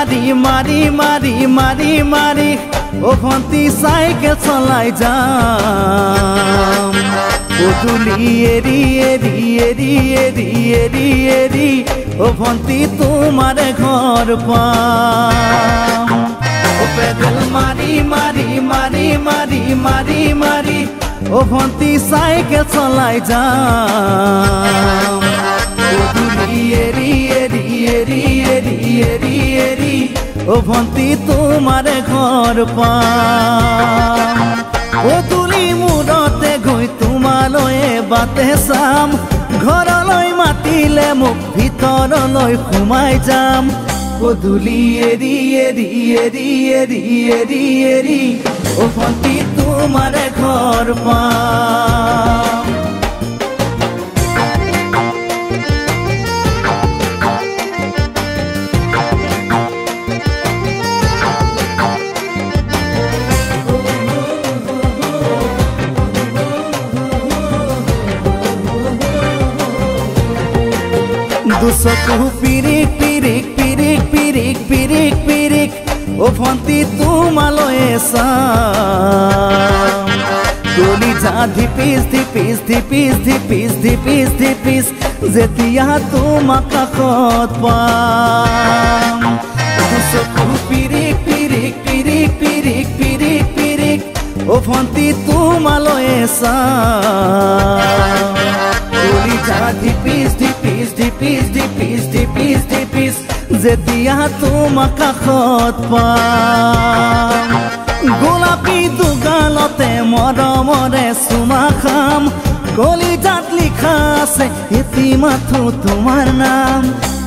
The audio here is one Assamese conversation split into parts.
মারি মারি মারি মারি মারি ও ভন্তি সাইকেল চলাই যাম পদূলি এরি এরি এরি এরি এরি এরি ও ভন্তি তোমার ঘর পাম ও পেডেল মারি মারি মারি মারি মারি মারি ও ভন্তি সাইকেল চলাই যাম পদূলি এরি এরি এরি এরি এরি এরি ও ভন্তি তোমার ঘর পাম পদূলি মূৰতে গৈ তোমালৈয়ে বাটে চাম ঘৰলৈ মাতিলে মোক ভিতৰলৈ সোমাই যাম পদূলি এৰি এৰি এৰি এৰি এৰি এৰি ও ভন্তি তোমাৰ ঘৰ পাম দুচকু পিৰিক পিৰিক পিৰিক পিৰিক পিৰিক পিৰিক ও ভন্তি তোমালৈয়ে চাম কলিজা ধিপিচ ধিপিচ ধিপিচ ধিপিচ ধিপিচ ধিপিচ যেতিয়া তোমাক কাষত পাম দুচকু পিৰিক পিৰিক পিৰিক পিৰিক পিৰিক পিৰিক ও ভন্তি তোমালৈয়ে চাম কলিজা ধিপিচ ধিপিচ ধিপিচ ধিপিচ ধিপিচ ধিপিচ যেতিয়া তোমাক কাষত পাম গোলাপী দুগালতে মৰমৰে চুমা খাম কলিজাত লিখা আছে এটি মাথো তোমাৰ নাম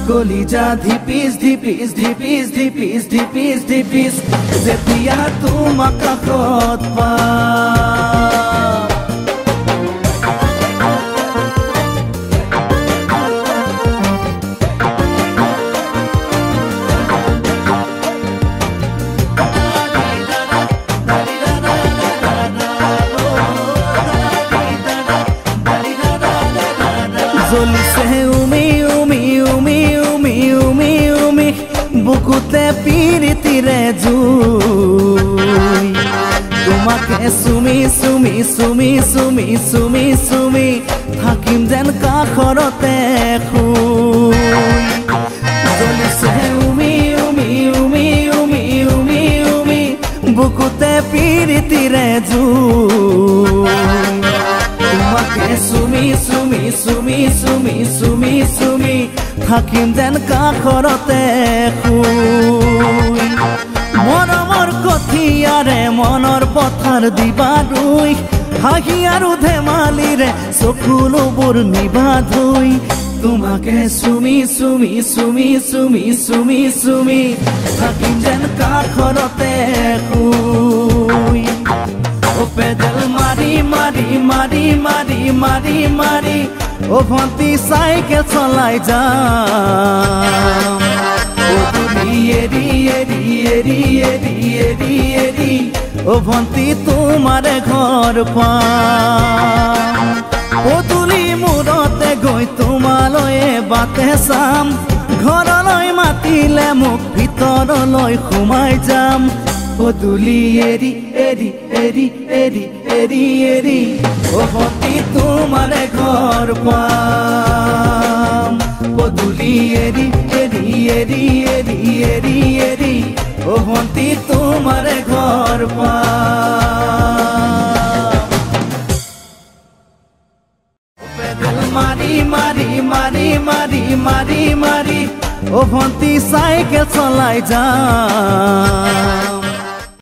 কলিজা ধিপিচ ধিপিচ ধিপিচ ধিপিচ ধিপিচ ধিপিচ যেতিয়া তোমাক কাষত পাম জ্বলিছে উমি উমি উমি উমি উমি উমি বুকুতে পিৰিতিৰে জুই তোমাকে চুমি চুমি চুমি চুমি চুমি চুমি থাকিম যেন কাষৰতে শুই জ্বলিছে উমি উমি উমি উমি উমি উমি বুকুতে পিৰিতিৰে জুই তোমাকে চুমি চুমি চুমি চুমি চুমি চুমি থাকিম যেন কাষৰতে শুই মৰমৰ কঠিয়াৰে মনৰ পথাৰ দিবা ৰুই হাঁহি আৰু ধেমালিৰে চকুলোবোৰ নিবা ধুই তোমাকে চুমি চুমি চুমি চুমি চুমি চুমি থাকিম যেন কাষৰতে শুই ও পেডেল মারি মারি মারি মারি মারি মারি ও ভন্তি সাইকেল চলাই যাম পদূলি এরি এরি এরি এরি এরি এরি ও ভন্তি তোমার ঘর পাম পদূলি মূৰতে গৈ তোমালৈয়ে বাটে চাম ঘৰলৈ মাতিলে মোক ভিতৰলৈ সোমাই যাম পদূলি এৰি এৰি এৰি এৰি এৰি এৰি ও ভন্তি তোমাৰ ঘৰ পাম পদূলি এৰি এৰি এৰি এৰি এৰি এৰি ও ভন্তি তোমাৰ ঘৰ পাম পেডেল মাৰি মাৰি মাৰি মাৰি মাৰি মাৰি ও ভন্তি চাইকেল চলাই যাম